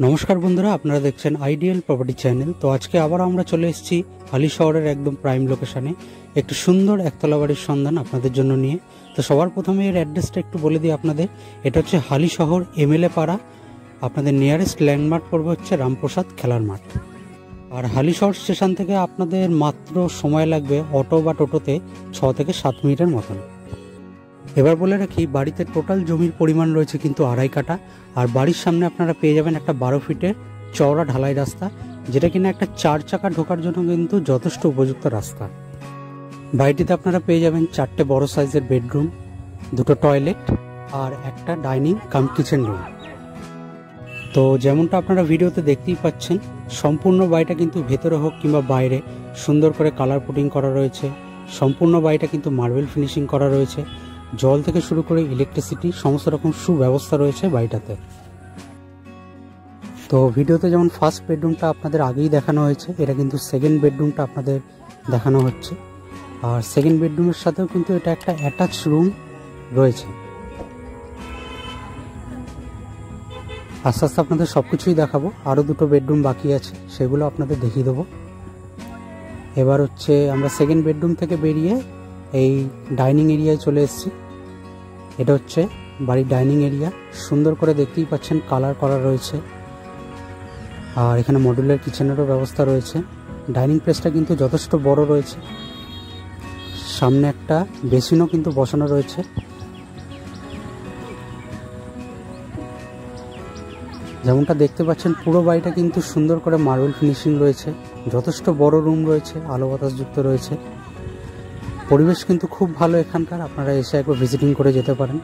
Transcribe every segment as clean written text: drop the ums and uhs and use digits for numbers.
নমস্কার বন্ধুরা, আপনারা দেখছেন আইডিয়াল প্রপার্টি চ্যানেল। তো আজকে আবার আমরা চলে এসেছি হালি শহরের একদম প্রাইম লোকেশনে একটু সুন্দর একতলা বাড়ির সন্ধান আপনাদের জন্য নিয়ে। তো সবার প্রথমে এর অ্যাড্রেসটা একটু বলে দিই আপনাদের। এটা হচ্ছে হালি শহর এমএলএ পাড়া। আপনাদের নিয়ারেস্ট ল্যান্ডমার্ক পড়বে হচ্ছে রামপ্রসাদ খেলার মাঠ। আর হালি শহর স্টেশন থেকে আপনাদের মাত্র সময় লাগবে অটো বা টোটোতে 6 থেকে 7 মিনিটের মতন। এবার বলে রাখি, বাড়িতে টোটাল জমির পরিমাণ রয়েছে কিন্তু 2.5 কাঠা। আর বাড়ির সামনে আপনারা পেয়ে যাবেন একটা 12 ফিটের চওড়া ঢালাই রাস্তা, যেটা কিনা একটা 4 চাকা ঢোকার জন্য কিন্তু যথেষ্ট উপযুক্ত রাস্তা। বাড়িটিতে আপনারা পেয়ে যাবেন 4টে বড় সাইজের বেডরুম, 2টো টয়লেট আর একটা ডাইনিং কাম কিচেন রুম। তো যেমনটা আপনারা ভিডিওতে দেখতেই পাচ্ছেন, সম্পূর্ণ বাড়িটা কিন্তু ভেতরে হোক কিংবা বাইরে সুন্দর করে কালার পুটিং করা রয়েছে। সম্পূর্ণ বাড়িটা কিন্তু মার্বেল ফিনিশিং করা রয়েছে। জল থেকে শুরু করে ইলেকট্রিসিটি সমস্ত রকম সুব্যবস্থা রয়েছে বাড়িটাতে। তো ভিডিওতে যেমন ফার্স্ট বেডরুমটা আপনাদের আগেই দেখানো হয়েছে, এটা কিন্তু সেকেন্ড বেডরুমটা আপনাদের দেখানো হচ্ছে। আর সেকেন্ড বেডরুমের সাথেও কিন্তু এটা একটা অ্যাটাচ রুম রয়েছে। আস্তে আস্তে আপনাদের সব কিছুই দেখাবো। আরও 2টো বেডরুম বাকি আছে, সেগুলো আপনাদের দেখিয়ে দেবো। এবার হচ্ছে আমরা সেকেন্ড বেডরুম থেকে বেরিয়ে এই ডাইনিং এরিয়ায় চলে এসেছি। এটা হচ্ছে বাড়ির ডাইনিং এরিয়া। সুন্দর করে দেখতেই পাচ্ছেন কালার করা রয়েছে। আর এখানে মডুলার কিচেনেরও ব্যবস্থা রয়েছে। ডাইনিং প্লেসটা কিন্তু যথেষ্ট বড় রয়েছে। সামনে একটা বেসিনও কিন্তু বসানো রয়েছে। যেমনটা দেখতে পাচ্ছেন পুরো বাড়িটা কিন্তু সুন্দর করে মার্বেল ফিনিশিং রয়েছে। যথেষ্ট বড় রুম রয়েছে, আলো বাতাস যুক্ত রয়েছে। পরিবেশ কিন্তু খুব ভালো এখানকার, আপনারা এসে একবার ভিজিটিং করে যেতে পারেন।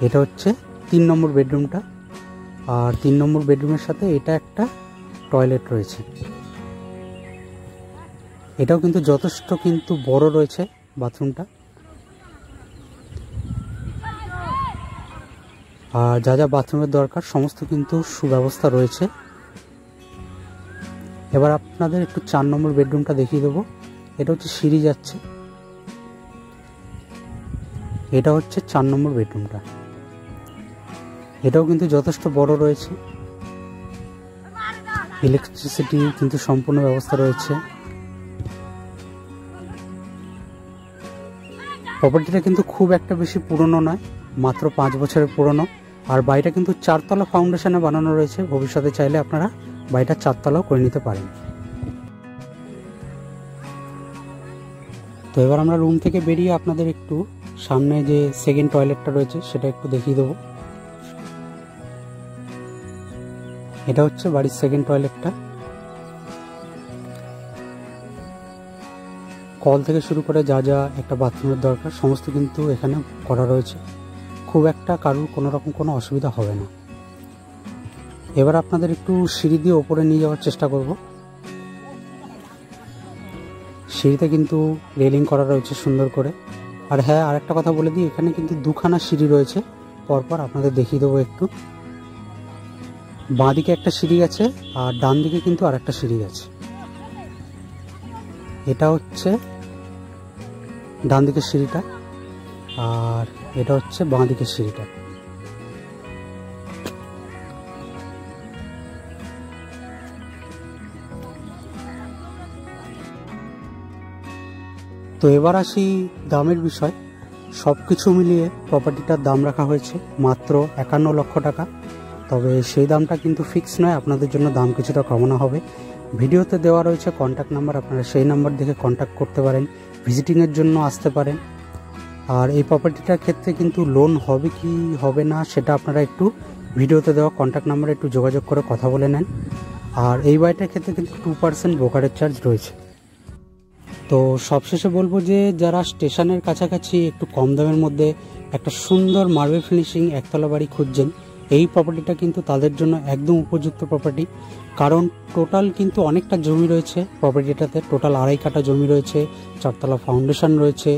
এটা হচ্ছে 3 নম্বর বেডরুমটা। আর 3 নম্বর বেডরুমের সাথে এটা একটা টয়লেট রয়েছে। এটাও কিন্তু যথেষ্ট কিন্তু বড় রয়েছে বাথরুমটা। আর যা যা বাথরুমের দরকার সমস্ত কিন্তু সুব্যবস্থা রয়েছে। এবার আপনাদের একটু 4 নম্বর বেডরুমটা দেখিয়ে দেবো। এটা হচ্ছে সিঁড়ি যাচ্ছে। এটা হচ্ছে 4 নম্বর বেডরুমটা। এটাও কিন্তু যথেষ্ট বড় রয়েছে। ইলেকট্রিসিটি কিন্তু সম্পূর্ণ ব্যবস্থা রয়েছে। প্রপার্টিটা কিন্তু খুব একটা বেশি পুরনো নয়, মাত্র 5 বছরের পুরনো। আর বাড়িটা কিন্তু 4 তলা ফাউন্ডেশনে বানানো রয়েছে। ভবিষ্যতে চাইলে আপনারা বাড়িটা 4 তলাও করে নিতে পারেন। তো এবার আমরা রুম থেকে বেরিয়ে আপনাদের একটু সামনে যে সেকেন্ড টয়লেটটা রয়েছে সেটা একটু দেখিয়ে দেবো। এটা হচ্ছে বাড়ির সেকেন্ড টয়লেটটা। কল থেকে শুরু করে যা যা একটা বাথরুমের দরকার সমস্ত কিন্তু এখানে করা রয়েছে। খুব একটা কারোর কোনো রকম কোনো অসুবিধা হবে না। এবার আপনাদের একটু সিঁড়ি দিয়ে ওপরে নিয়ে যাওয়ার চেষ্টা করব। সিঁড়িতে কিন্তু রেলিং করা রয়েছে সুন্দর করে। আর হ্যাঁ, আরেকটা কথা বলে দিই, এখানে কিন্তু 2খানা সিঁড়ি রয়েছে। পরপর আপনাদের দেখিয়ে দেবো একটু। বাঁ দিকে একটা সিঁড়ি আছে আর ডান দিকে কিন্তু আরেকটা সিঁড়ি আছে। এটা হচ্ছে ডান দিকের সিঁড়িটা আর এটা হচ্ছে বাঁ দিকের সিঁড়িটা। তো এবার আসি দামের বিষয়। সব কিছু মিলিয়ে প্রপার্টিটার দাম রাখা হয়েছে মাত্র 51 লক্ষ টাকা। তবে সেই দামটা কিন্তু ফিক্স নয়, আপনাদের জন্য দাম কিছুটা কমানো হবে। ভিডিওতে দেওয়া রয়েছে কন্ট্যাক্ট নাম্বার, আপনারা সেই নাম্বার দেখে কন্ট্যাক্ট করতে পারেন, ভিজিটিংয়ের জন্য আসতে পারেন। আর এই প্রপার্টিটার ক্ষেত্রে কিন্তু লোন হবে কি হবে না সেটা আপনারা একটু ভিডিওতে দেওয়া কন্ট্যাক্ট নাম্বারে একটু যোগাযোগ করে কথা বলে নেন। আর এই বাড়িটার ক্ষেত্রে কিন্তু 2% ব্রোকারেজ চার্জ রয়েছে। তো সবশেষে বলবো যে যারা স্টেশনের কাছাকাছি একটু কম দামের মধ্যে একটা সুন্দর মার্বেল ফিনিশিং একতলা বাড়ি খুঁজছেন, এই প্রপার্টিটা কিন্তু তাদের জন্য একদম উপযুক্ত প্রপার্টি। কারণ টোটাল কিন্তু অনেকটা জমি রয়েছে প্রপার্টিটাতে। টোটাল 2.5 কাঠা জমি রয়েছে, 4 তলা ফাউন্ডেশন রয়েছে।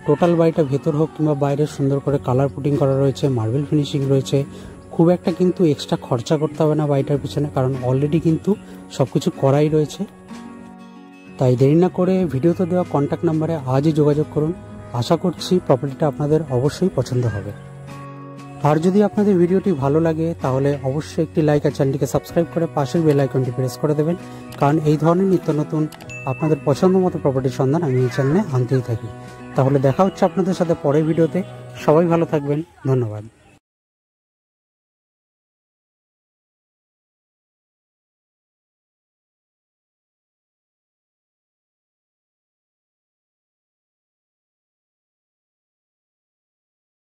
টোটাল বাড়িটা ভেতর হোক কিংবা বাইরে সুন্দর করে কালার পুটিং করা রয়েছে, মার্বেল ফিনিশিং রয়েছে। খুব একটা কিন্তু এক্সট্রা খরচা করতে হবে না বাড়িটার পিছনে, কারণ অলরেডি কিন্তু সব কিছু করাই রয়েছে। তাই দেরি না করে ভিডিওতে দেওয়া কন্ট্যাক্ট নাম্বারে আজই যোগাযোগ করুন। আশা করছি প্রপার্টিটা আপনাদের অবশ্যই পছন্দ হবে। আর যদি আপনাদের ভিডিওটি ভালো লাগে তাহলে অবশ্যই একটি লাইক আর চ্যানেলটিকে সাবস্ক্রাইব করে পাশের বেল আইকনটি প্রেস করে দেবেন, কারণ এই ধরনের নিত্য নতুন আপনাদের পছন্দ মতো প্রপার্টির সন্ধান আমি এই চ্যানেলে আনতেই থাকি। তাহলে দেখা হচ্ছে আপনাদের সাথে পরের ভিডিওতে। সবাই ভালো থাকবেন, ধন্যবাদ।